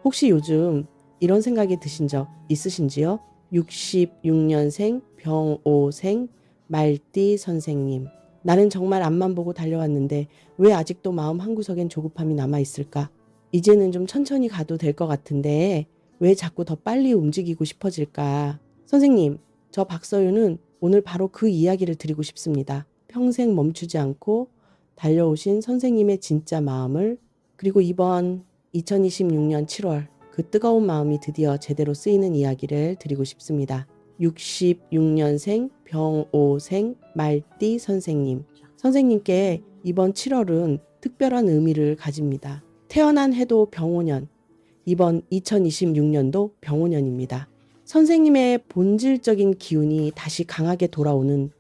혹시 요즘 이런 생각이 드신 적 있으신지요? 66년생 병오생 말띠 선생님. 나는 정말 앞만 보고 달려왔는데 왜 아직도 마음 한구석엔 조급함이 남아있을까? 이제는 좀 천천히 가도 될 것 같은데 왜 자꾸 더 빨리 움직이고 싶어질까? 선생님, 저 박서윤은 오늘 바로 그 이야기를 드리고 싶습니다. 평생 멈추지 않고 달려오신 선생님의 진짜 마음을, 그리고 이번 2026년 7월 그 뜨거운 마음이 드디어 제대로 쓰이는 이야기를 드리고 싶습니다. 66년생 병오생 말띠 선생님. 선생님께 이번 7월은 특별한 의미를 가집니다. 태어난 해도 병오년, 이번 2026년도 병오년입니다. 선생님의 본질적인 기운이 다시 강하게 돌아오는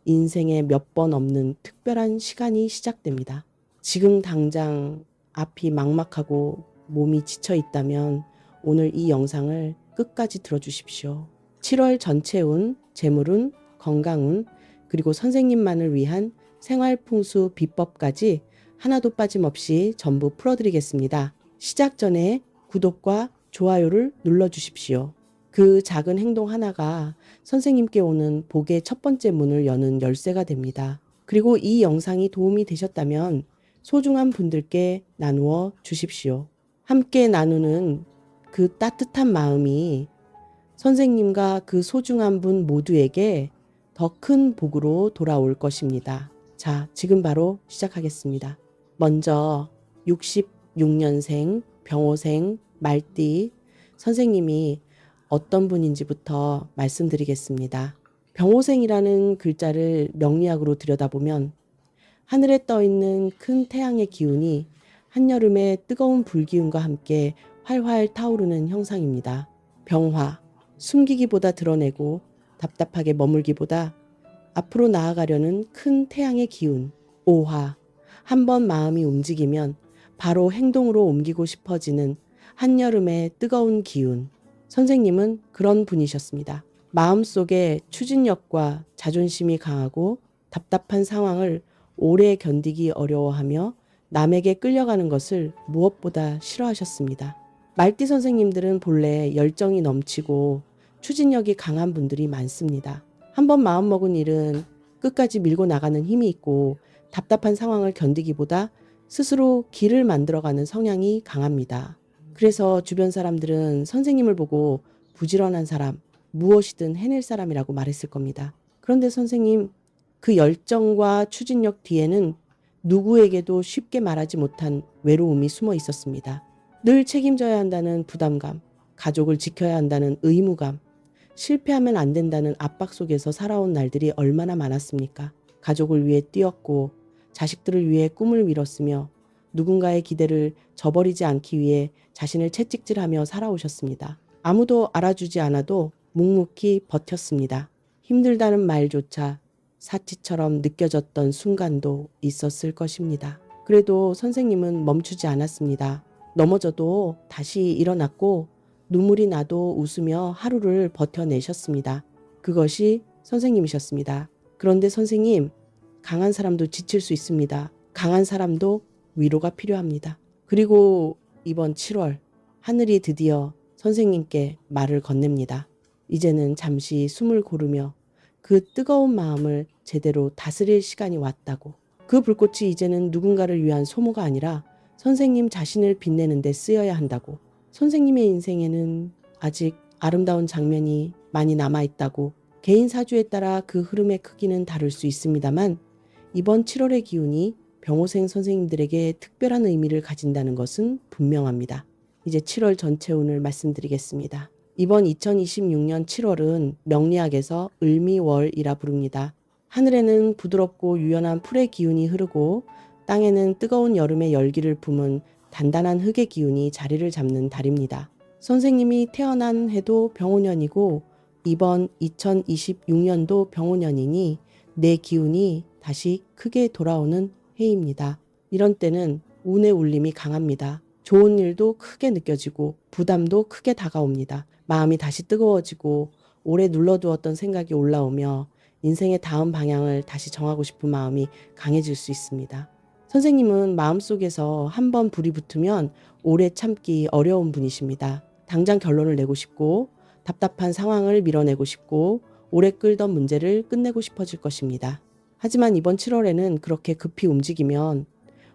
인생에 몇 번 없는 특별한 시간이 시작됩니다. 지금 당장 앞이 막막하고 몸이 지쳐 있다면 오늘 이 영상을 끝까지 들어주십시오. 7월 전체 운, 재물운, 건강운, 그리고 선생님만을 위한 생활풍수 비법까지 하나도 빠짐없이 전부 풀어드리겠습니다. 시작 전에 구독과 좋아요를 눌러주십시오. 그 작은 행동 하나가 선생님께 오는 복의 첫 번째 문을 여는 열쇠가 됩니다. 그리고 이 영상이 도움이 되셨다면 소중한 분들께 나누어 주십시오. 함께 나누는 그 따뜻한 마음이 선생님과 그 소중한 분 모두에게 더 큰 복으로 돌아올 것입니다. 자, 지금 바로 시작하겠습니다. 먼저 66년생 병오생 말띠 선생님이 어떤 분인지부터 말씀드리겠습니다. 병오생이라는 글자를 명리학으로 들여다보면 하늘에 떠있는 큰 태양의 기운이 한여름의 뜨거운 불기운과 함께 활활 타오르는 형상입니다. 병화, 숨기기보다 드러내고 답답하게 머물기보다 앞으로 나아가려는 큰 태양의 기운. 오화, 한번 마음이 움직이면 바로 행동으로 옮기고 싶어지는 한여름의 뜨거운 기운. 선생님은 그런 분이셨습니다. 마음속에 추진력과 자존심이 강하고 답답한 상황을 오래 견디기 어려워하며 남에게 끌려가는 것을 무엇보다 싫어하셨습니다. 말띠 선생님들은 본래 열정이 넘치고 추진력이 강한 분들이 많습니다. 한번 마음먹은 일은 끝까지 밀고 나가는 힘이 있고 답답한 상황을 견디기보다 스스로 길을 만들어가는 성향이 강합니다. 그래서 주변 사람들은 선생님을 보고 부지런한 사람, 무엇이든 해낼 사람이라고 말했을 겁니다. 그런데 선생님, 그 열정과 추진력 뒤에는 누구에게도 쉽게 말하지 못한 외로움이 숨어 있었습니다. 늘 책임져야 한다는 부담감, 가족을 지켜야 한다는 의무감, 실패하면 안 된다는 압박 속에서 살아온 날들이 얼마나 많았습니까? 가족을 위해 뛰었고 자식들을 위해 꿈을 밀었으며 누군가의 기대를 저버리지 않기 위해 자신을 채찍질하며 살아오셨습니다. 아무도 알아주지 않아도 묵묵히 버텼습니다. 힘들다는 말조차 사치처럼 느껴졌던 순간도 있었을 것입니다. 그래도 선생님은 멈추지 않았습니다. 넘어져도 다시 일어났고 눈물이 나도 웃으며 하루를 버텨내셨습니다. 그것이 선생님이셨습니다. 그런데 선생님, 강한 사람도 지칠 수 있습니다. 강한 사람도 위로가 필요합니다. 그리고 이번 7월 하늘이 드디어 선생님께 말을 건넵니다. 이제는 잠시 숨을 고르며 그 뜨거운 마음을 제대로 다스릴 시간이 왔다고. 그 불꽃이 이제는 누군가를 위한 소모가 아니라 선생님 자신을 빛내는 데 쓰여야 한다고. 선생님의 인생에는 아직 아름다운 장면이 많이 남아있다고. 개인 사주에 따라 그 흐름의 크기는 다를 수 있습니다만 이번 7월의 기운이 병오생 선생님들에게 특별한 의미를 가진다는 것은 분명합니다. 이제 7월 전체 운을 말씀드리겠습니다. 이번 2026년 7월은 명리학에서 을미월이라 부릅니다. 하늘에는 부드럽고 유연한 풀의 기운이 흐르고 땅에는 뜨거운 여름의 열기를 품은 단단한 흙의 기운이 자리를 잡는 달입니다. 선생님이 태어난 해도 병오년이고 이번 2026년도 병오년이니 내 기운이 다시 크게 돌아오는 해입니다. 이런 때는 운의 울림이 강합니다. 좋은 일도 크게 느껴지고 부담도 크게 다가옵니다. 마음이 다시 뜨거워지고 오래 눌러두었던 생각이 올라오며 인생의 다음 방향을 다시 정하고 싶은 마음이 강해질 수 있습니다. 선생님은 마음속에서 한번 불이 붙으면 오래 참기 어려운 분이십니다. 당장 결론을 내고 싶고 답답한 상황을 밀어내고 싶고 오래 끌던 문제를 끝내고 싶어질 것입니다. 하지만 이번 7월에는 그렇게 급히 움직이면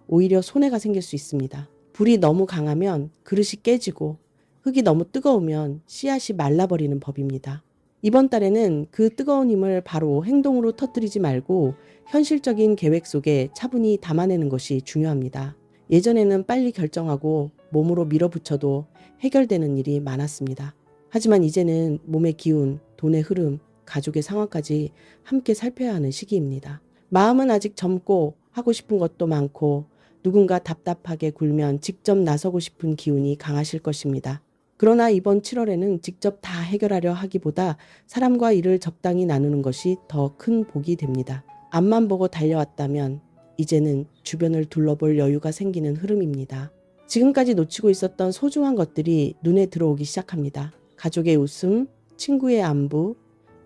오히려 손해가 생길 수 있습니다. 불이 너무 강하면 그릇이 깨지고 흙이 너무 뜨거우면 씨앗이 말라버리는 법입니다. 이번 달에는 그 뜨거운 힘을 바로 행동으로 터뜨리지 말고 현실적인 계획 속에 차분히 담아내는 것이 중요합니다. 예전에는 빨리 결정하고 몸으로 밀어붙여도 해결되는 일이 많았습니다. 하지만 이제는 몸의 기운, 돈의 흐름, 가족의 상황까지 함께 살펴야 하는 시기입니다. 마음은 아직 젊고 하고 싶은 것도 많고 누군가 답답하게 굴면 직접 나서고 싶은 기운이 강하실 것입니다. 그러나 이번 7월에는 직접 다 해결하려 하기보다 사람과 일을 적당히 나누는 것이 더 큰 복이 됩니다. 앞만 보고 달려왔다면 이제는 주변을 둘러볼 여유가 생기는 흐름입니다. 지금까지 놓치고 있었던 소중한 것들이 눈에 들어오기 시작합니다. 가족의 웃음, 친구의 안부,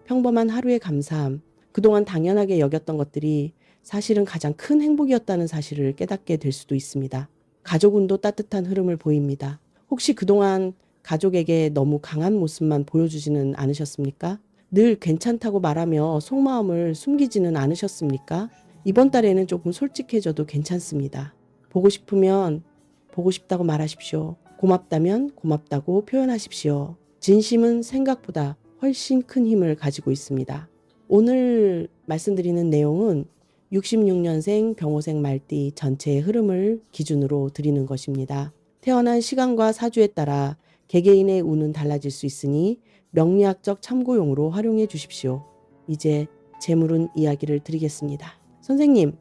평범한 하루의 감사함, 그동안 당연하게 여겼던 것들이 사실은 가장 큰 행복이었다는 사실을 깨닫게 될 수도 있습니다. 가족운도 따뜻한 흐름을 보입니다. 혹시 그동안 가족에게 너무 강한 모습만 보여주지는 않으셨습니까? 늘 괜찮다고 말하며 속마음을 숨기지는 않으셨습니까? 이번 달에는 조금 솔직해져도 괜찮습니다. 보고 싶으면 보고 싶다고 말하십시오. 고맙다면 고맙다고 표현하십시오. 진심은 생각보다 훨씬 큰 힘을 가지고 있습니다. 오늘 말씀드리는 내용은 66년생 병호생 말띠 전체의 흐름을 기준으로 드리는 것입니다. 태어난 시간과 사주에 따라 개개인의 운은 달라질 수 있으니 명리학적 참고용으로 활용해 주십시오. 이제 재물운 이야기를 드리겠습니다. 선생님,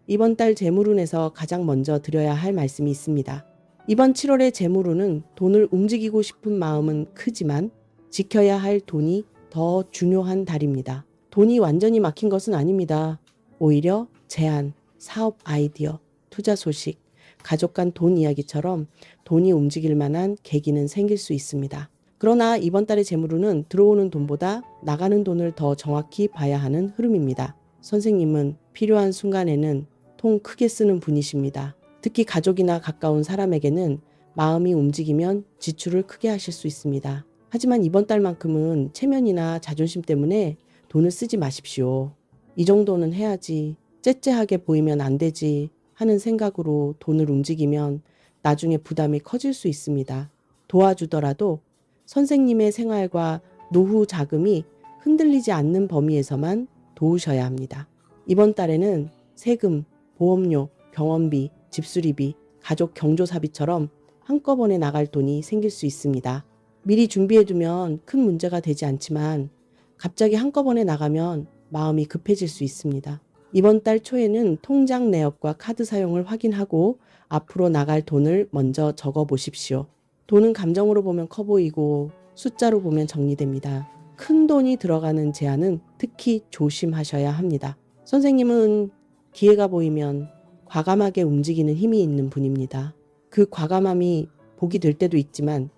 이번 달 재물운에서 가장 먼저 드려야 할 말씀이 있습니다. 이번 7월의 재물운은 돈을 움직이고 싶은 마음은 크지만 지켜야 할 돈이 더 중요한 달입니다. 돈이 완전히 막힌 것은 아닙니다. 오히려 제안, 사업 아이디어, 투자 소식, 가족 간 돈 이야기처럼 돈이 움직일 만한 계기는 생길 수 있습니다. 그러나 이번 달의 재물운은 들어오는 돈보다 나가는 돈을 더 정확히 봐야 하는 흐름입니다. 선생님은 필요한 순간에는 통 크게 쓰는 분이십니다. 특히 가족이나 가까운 사람에게는 마음이 움직이면 지출을 크게 하실 수 있습니다. 하지만 이번 달만큼은 체면이나 자존심 때문에 돈을 쓰지 마십시오. 이 정도는 해야지, 째째하게 보이면 안 되지 하는 생각으로 돈을 움직이면 나중에 부담이 커질 수 있습니다. 도와주더라도 선생님의 생활과 노후 자금이 흔들리지 않는 범위에서만 도우셔야 합니다. 이번 달에는 세금, 보험료, 병원비, 집수리비, 가족 경조사비처럼 한꺼번에 나갈 돈이 생길 수 있습니다. 미리 준비해두면 큰 문제가 되지 않지만 갑자기 한꺼번에 나가면 마음이 급해질 수 있습니다. 이번 달 초에는 통장 내역과 카드 사용을 확인하고 앞으로 나갈 돈을 먼저 적어 보십시오. 돈은 감정으로 보면 커 보이고 숫자로 보면 정리됩니다. 큰 돈이 들어가는 제안은 특히 조심하셔야 합니다. 선생님은 기회가 보이면 과감하게 움직이는 힘이 있는 분입니다. 그 과감함이 복이 될 때도 있지만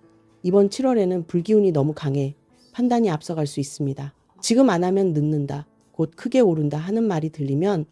이번 7월에는 불기운이 너무 강해 판단이 앞서갈 수 있습니다. 지금 안 하면 늦는다, 곧 크게 오른다 하는 말이 들리면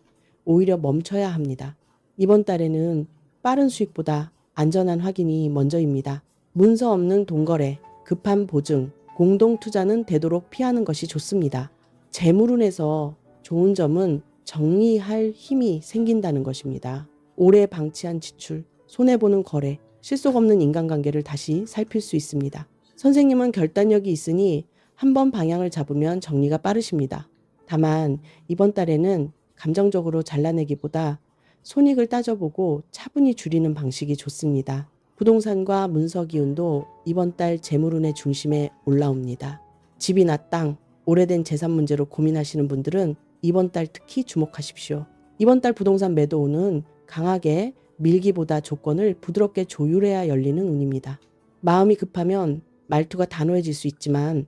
오히려 멈춰야 합니다. 이번 달에는 빠른 수익보다 안전한 확인이 먼저입니다. 문서 없는 돈거래, 급한 보증, 공동 투자는 되도록 피하는 것이 좋습니다. 재물운에서 좋은 점은 정리할 힘이 생긴다는 것입니다. 오래 방치한 지출, 손해보는 거래, 실속 없는 인간관계를 다시 살필 수 있습니다. 선생님은 결단력이 있으니 한번 방향을 잡으면 정리가 빠르십니다. 다만 이번 달에는 감정적으로 잘라내기보다 손익을 따져보고 차분히 줄이는 방식이 좋습니다. 부동산과 문서 기운도 이번 달 재물운의 중심에 올라옵니다. 집이나 땅, 오래된 재산 문제로 고민하시는 분들은 이번 달 특히 주목하십시오. 이번 달 부동산 매도운은 강하게 밀기보다 조건을 부드럽게 조율해야 열리는 운입니다. 마음이 급하면 말투가 단호해질 수 있지만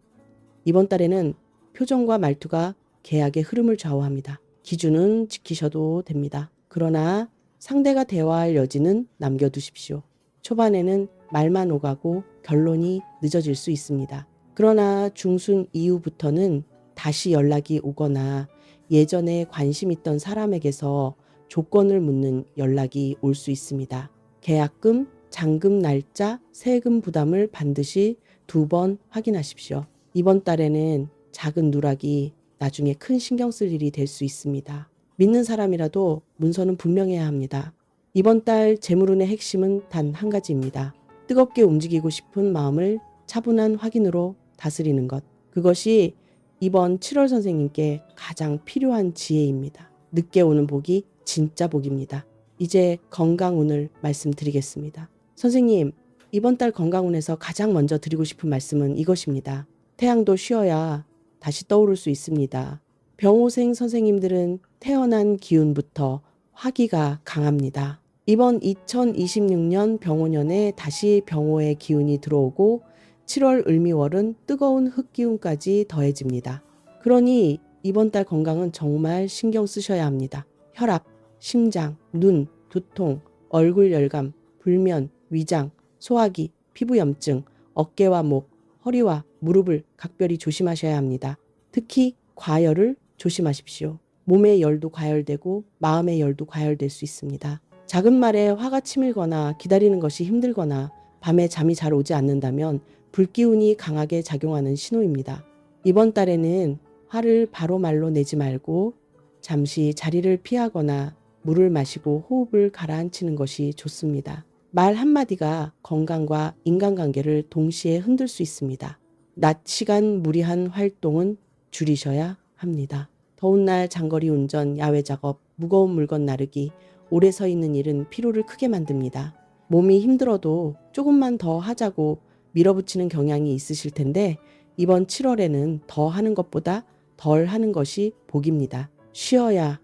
이번 달에는 표정과 말투가 계약의 흐름을 좌우합니다. 기준은 지키셔도 됩니다. 그러나 상대가 대화할 여지는 남겨두십시오. 초반에는 말만 오가고 결론이 늦어질 수 있습니다. 그러나 중순 이후부터는 다시 연락이 오거나 예전에 관심 있던 사람에게서 조건을 묻는 연락이 올 수 있습니다. 계약금, 잔금 날짜, 세금 부담을 반드시 2번 확인하십시오. 이번 달에는 작은 누락이 나중에 큰 신경 쓸 일이 될 수 있습니다. 믿는 사람이라도 문서는 분명해야 합니다. 이번 달 재물운의 핵심은 단 한 가지입니다. 뜨겁게 움직이고 싶은 마음을 차분한 확인으로 다스리는 것. 그것이 이번 7월 선생님께 가장 필요한 지혜입니다. 늦게 오는 복이 진짜 복입니다. 이제 건강운을 말씀드리겠습니다. 선생님, 이번 달 건강운에서 가장 먼저 드리고 싶은 말씀은 이것입니다. 태양도 쉬어야 다시 떠오를 수 있습니다. 병호생 선생님들은 태어난 기운부터 화기가 강합니다. 이번 2026년 병호년에 다시 병호의 기운이 들어오고 7월 을미월은 뜨거운 흙기운까지 더해집니다. 그러니 이번 달 건강은 정말 신경 쓰셔야 합니다. 혈압, 심장, 눈, 두통, 얼굴 열감, 불면, 위장, 소화기, 피부염증, 어깨와 목, 허리와 무릎을 각별히 조심하셔야 합니다. 특히 과열을 조심하십시오. 몸의 열도 과열되고 마음의 열도 과열될 수 있습니다. 작은 말에 화가 치밀거나 기다리는 것이 힘들거나 밤에 잠이 잘 오지 않는다면 불기운이 강하게 작용하는 신호입니다. 이번 달에는 화를 바로 말로 내지 말고 잠시 자리를 피하거나 물을 마시고 호흡을 가라앉히는 것이 좋습니다. 말 한마디가 건강과 인간관계를 동시에 흔들 수 있습니다. 낮 시간 무리한 활동은 줄이셔야 합니다. 더운 날 장거리 운전, 야외 작업, 무거운 물건 나르기, 오래 서 있는 일은 피로를 크게 만듭니다. 몸이 힘들어도 조금만 더 하자고 밀어붙이는 경향이 있으실 텐데 이번 7월에는 더 하는 것보다 덜 하는 것이 복입니다. 쉬어야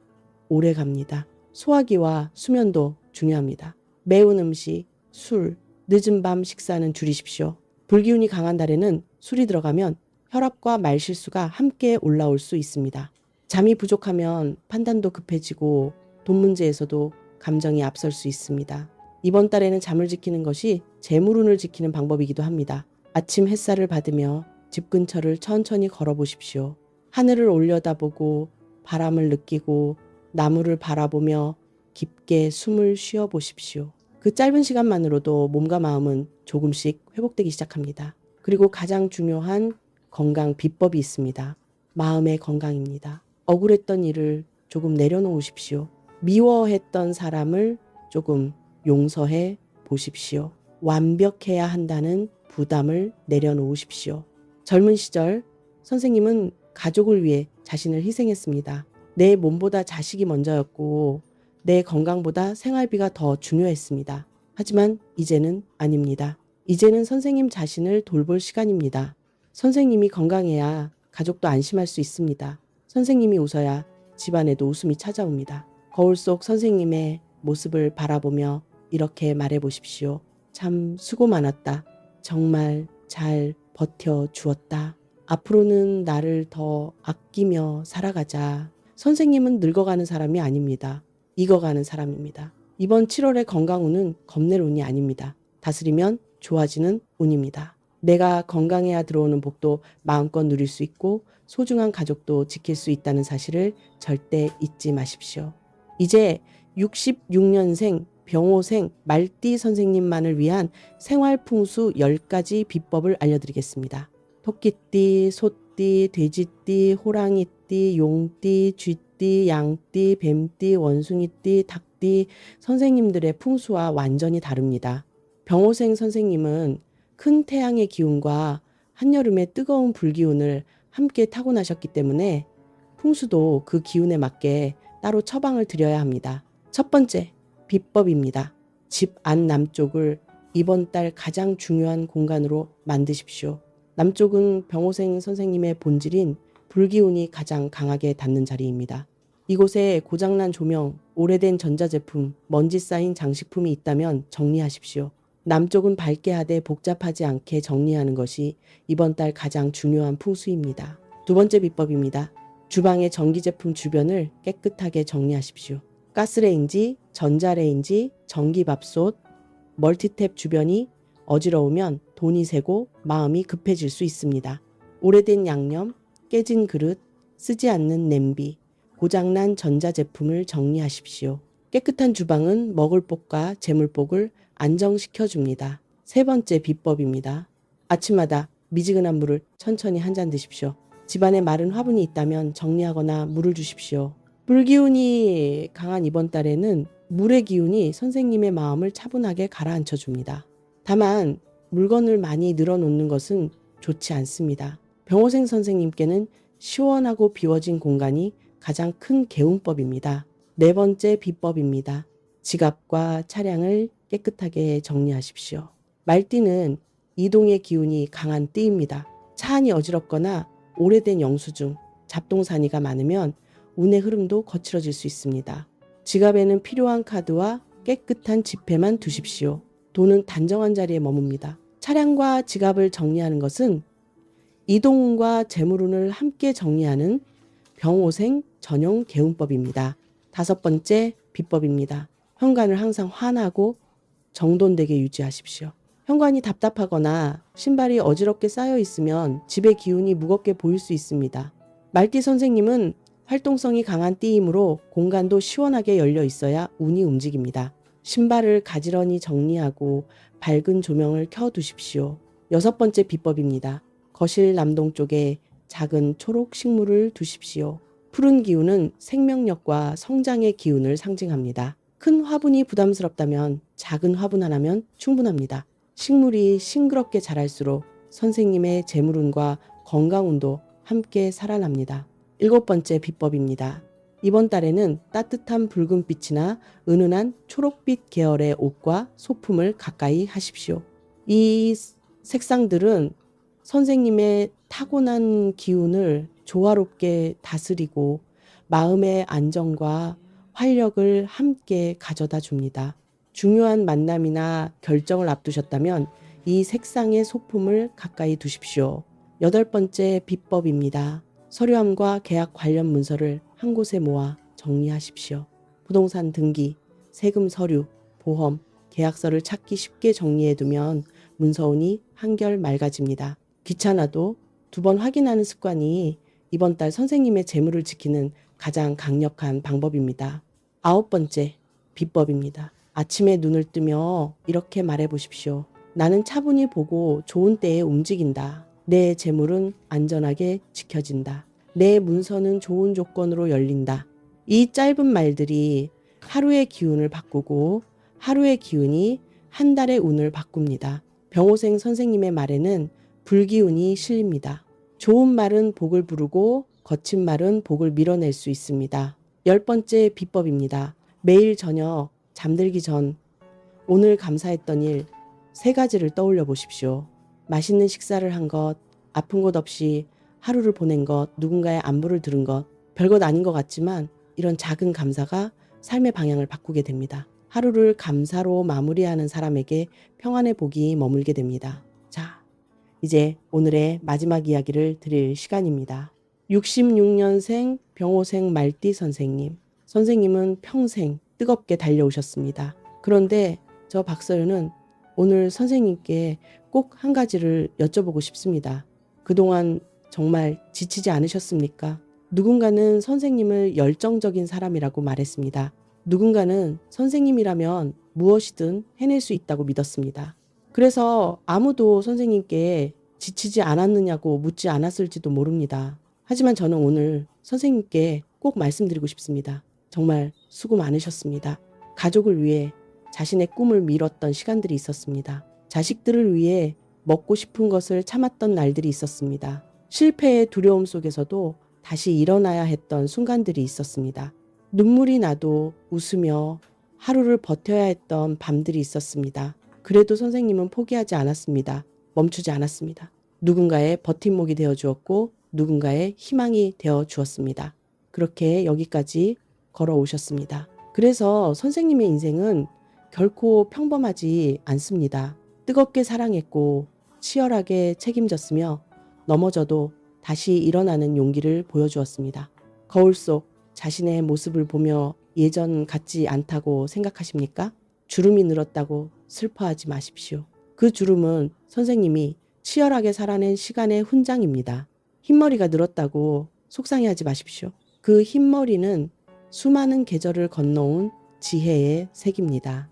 오래 갑니다. 소화기와 수면도 중요합니다. 매운 음식, 술, 늦은 밤 식사는 줄이십시오. 불기운이 강한 달에는 술이 들어가면 혈압과 말실수가 함께 올라올 수 있습니다. 잠이 부족하면 판단도 급해지고 돈 문제에서도 감정이 앞설 수 있습니다. 이번 달에는 잠을 지키는 것이 재물운을 지키는 방법이기도 합니다. 아침 햇살을 받으며 집 근처를 천천히 걸어보십시오. 하늘을 올려다보고 바람을 느끼고 나무를 바라보며 깊게 숨을 쉬어보십시오. 그 짧은 시간만으로도 몸과 마음은 조금씩 회복되기 시작합니다. 그리고 가장 중요한 건강 비법이 있습니다. 마음의 건강입니다. 억울했던 일을 조금 내려놓으십시오. 미워했던 사람을 조금 용서해 보십시오. 완벽해야 한다는 부담을 내려놓으십시오. 젊은 시절 선생님은 가족을 위해 자신을 희생했습니다. 내 몸보다 자식이 먼저였고 내 건강보다 생활비가 더 중요했습니다. 하지만 이제는 아닙니다. 이제는 선생님 자신을 돌볼 시간입니다. 선생님이 건강해야 가족도 안심할 수 있습니다. 선생님이 웃어야 집안에도 웃음이 찾아옵니다. 거울 속 선생님의 모습을 바라보며 이렇게 말해보십시오. 참 수고 많았다. 정말 잘 버텨주었다. 앞으로는 나를 더 아끼며 살아가자. 선생님은 늙어가는 사람이 아닙니다. 익어가는 사람입니다. 이번 7월의 건강운은 겁낼 운이 아닙니다. 다스리면 좋아지는 운입니다. 내가 건강해야 들어오는 복도 마음껏 누릴 수 있고 소중한 가족도 지킬 수 있다는 사실을 절대 잊지 마십시오. 이제 66년생 병호생 말띠 선생님만을 위한 생활풍수 10가지 비법을 알려드리겠습니다. 토끼띠, 소띠, 돼지띠, 호랑이띠, 용띠, 쥐띠, 양띠, 뱀띠, 원숭이띠, 닭띠 선생님들의 풍수와 완전히 다릅니다. 병호생 선생님은 큰 태양의 기운과 한여름의 뜨거운 불기운을 함께 타고나셨기 때문에 풍수도 그 기운에 맞게 따로 처방을 드려야 합니다. 첫 번째, 비법입니다. 집 안 남쪽을 이번 달 가장 중요한 공간으로 만드십시오. 남쪽은 병호생 선생님의 본질인 불기운이 가장 강하게 닿는 자리입니다. 이곳에 고장난 조명, 오래된 전자제품, 먼지 쌓인 장식품이 있다면 정리하십시오. 남쪽은 밝게 하되 복잡하지 않게 정리하는 것이 이번 달 가장 중요한 풍수입니다. 두 번째 비법입니다. 주방의 전기제품 주변을 깨끗하게 정리하십시오. 가스레인지, 전자레인지, 전기밥솥, 멀티탭 주변이 어지러우면 돈이 새고 마음이 급해질 수 있습니다. 오래된 양념, 깨진 그릇, 쓰지 않는 냄비, 고장난 전자제품을 정리하십시오. 깨끗한 주방은 먹을복과 재물복을 안정시켜줍니다. 세 번째 비법입니다. 아침마다 미지근한 물을 천천히 한 잔 드십시오. 집안에 마른 화분이 있다면 정리하거나 물을 주십시오. 불기운이 강한 이번 달에는 물의 기운이 선생님의 마음을 차분하게 가라앉혀 줍니다. 다만 물건을 많이 늘어놓는 것은 좋지 않습니다. 병호생 선생님께는 시원하고 비워진 공간이 가장 큰 개운법입니다. 네 번째 비법입니다. 지갑과 차량을 깨끗하게 정리하십시오. 말띠는 이동의 기운이 강한 띠입니다. 차 안이 어지럽거나 오래된 영수증, 잡동사니가 많으면 운의 흐름도 거칠어질 수 있습니다. 지갑에는 필요한 카드와 깨끗한 지폐만 두십시오. 돈은 단정한 자리에 머뭅니다. 차량과 지갑을 정리하는 것은 이동운과 재물운을 함께 정리하는 병오생 전용 개운법입니다. 다섯 번째 비법입니다. 현관을 항상 환하고 정돈되게 유지하십시오. 현관이 답답하거나 신발이 어지럽게 쌓여 있으면 집의 기운이 무겁게 보일 수 있습니다. 말띠 선생님은 활동성이 강한 띠이므로 공간도 시원하게 열려 있어야 운이 움직입니다. 신발을 가지런히 정리하고 밝은 조명을 켜두십시오. 여섯 번째 비법입니다. 거실 남동쪽에 작은 초록 식물을 두십시오. 푸른 기운은 생명력과 성장의 기운을 상징합니다. 큰 화분이 부담스럽다면 작은 화분 하나면 충분합니다. 식물이 싱그럽게 자랄수록 선생님의 재물운과 건강운도 함께 살아납니다. 일곱 번째 비법입니다. 이번 달에는 따뜻한 붉은빛이나 은은한 초록빛 계열의 옷과 소품을 가까이 하십시오. 이 색상들은 선생님의 타고난 기운을 조화롭게 다스리고 마음의 안정과 활력을 함께 가져다 줍니다. 중요한 만남이나 결정을 앞두셨다면 이 색상의 소품을 가까이 두십시오. 여덟 번째 비법입니다. 서류함과 계약 관련 문서를 한 곳에 모아 정리하십시오. 부동산 등기, 세금 서류, 보험, 계약서를 찾기 쉽게 정리해두면 문서운이 한결 맑아집니다. 귀찮아도 두 번 확인하는 습관이 이번 달 선생님의 재물을 지키는 가장 강력한 방법입니다. 아홉 번째 비법입니다. 아침에 눈을 뜨며 이렇게 말해보십시오. 나는 차분히 보고 좋은 때에 움직인다. 내 재물은 안전하게 지켜진다. 내 문서는 좋은 조건으로 열린다. 이 짧은 말들이 하루의 기운을 바꾸고 하루의 기운이 한 달의 운을 바꿉니다. 병호생 선생님의 말에는 불기운이 실립니다. 좋은 말은 복을 부르고 거친 말은 복을 밀어낼 수 있습니다. 열 번째 비법입니다. 매일 저녁 잠들기 전 오늘 감사했던 일 세 가지를 떠올려 보십시오. 맛있는 식사를 한 것, 아픈 곳 없이 하루를 보낸 것, 누군가의 안부를 들은 것, 별것 아닌 것 같지만 이런 작은 감사가 삶의 방향을 바꾸게 됩니다. 하루를 감사로 마무리하는 사람에게 평안의 복이 머물게 됩니다. 자, 이제 오늘의 마지막 이야기를 드릴 시간입니다. 66년생 병호생 말띠 선생님. 선생님은 평생 뜨겁게 달려오셨습니다. 그런데 저 박서윤은 오늘 선생님께 꼭 한 가지를 여쭤보고 싶습니다. 그동안 정말 지치지 않으셨습니까? 누군가는 선생님을 열정적인 사람이라고 말했습니다. 누군가는 선생님이라면 무엇이든 해낼 수 있다고 믿었습니다. 그래서 아무도 선생님께 지치지 않았느냐고 묻지 않았을지도 모릅니다. 하지만 저는 오늘 선생님께 꼭 말씀드리고 싶습니다. 정말 수고 많으셨습니다. 가족을 위해 자신의 꿈을 미뤘던 시간들이 있었습니다. 자식들을 위해 먹고 싶은 것을 참았던 날들이 있었습니다. 실패의 두려움 속에서도 다시 일어나야 했던 순간들이 있었습니다. 눈물이 나도 웃으며 하루를 버텨야 했던 밤들이 있었습니다. 그래도 선생님은 포기하지 않았습니다. 멈추지 않았습니다. 누군가의 버팀목이 되어 주었고 누군가의 희망이 되어 주었습니다. 그렇게 여기까지 걸어오셨습니다. 그래서 선생님의 인생은 결코 평범하지 않습니다. 뜨겁게 사랑했고 치열하게 책임졌으며 넘어져도 다시 일어나는 용기를 보여주었습니다. 거울 속 자신의 모습을 보며 예전 같지 않다고 생각하십니까? 주름이 늘었다고 슬퍼하지 마십시오. 그 주름은 선생님이 치열하게 살아낸 시간의 훈장입니다. 흰머리가 늘었다고 속상해하지 마십시오. 그 흰머리는 수많은 계절을 건너온 지혜의 색입니다.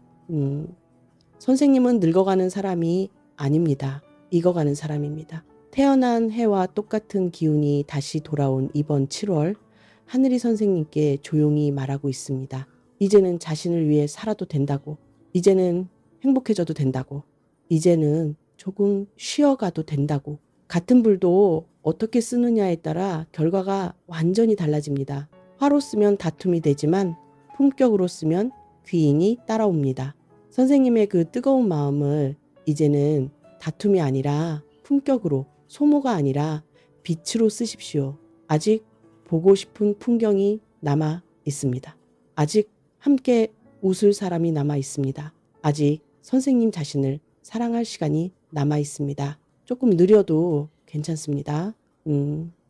선생님은 늙어가는 사람이 아닙니다. 익어가는 사람입니다. 태어난 해와 똑같은 기운이 다시 돌아온 이번 7월, 하늘이 선생님께 조용히 말하고 있습니다. 이제는 자신을 위해 살아도 된다고. 이제는 행복해져도 된다고. 이제는 조금 쉬어가도 된다고. 같은 불도 어떻게 쓰느냐에 따라 결과가 완전히 달라집니다. 화로 쓰면 다툼이 되지만 품격으로 쓰면 귀인이 따라옵니다. 선생님의 그 뜨거운 마음을 이제는 다툼이 아니라 품격으로, 소모가 아니라 빛으로 쓰십시오. 아직 보고 싶은 풍경이 남아 있습니다. 아직 함께 웃을 사람이 남아 있습니다. 아직 선생님 자신을 사랑할 시간이 남아 있습니다. 조금 느려도 괜찮습니다.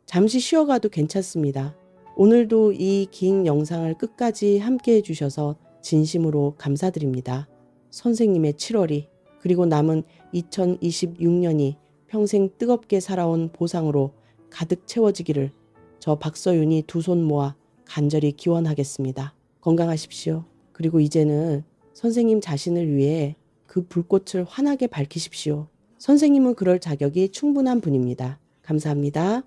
잠시 쉬어가도 괜찮습니다. 오늘도 이 긴 영상을 끝까지 함께 해주셔서 진심으로 감사드립니다. 선생님의 7월이 그리고 남은 2026년이 평생 뜨겁게 살아온 보상으로 가득 채워지기를 저 박서윤이 두 손 모아 간절히 기원하겠습니다. 건강하십시오. 그리고 이제는 선생님 자신을 위해 그 불꽃을 환하게 밝히십시오. 선생님은 그럴 자격이 충분한 분입니다. 감사합니다.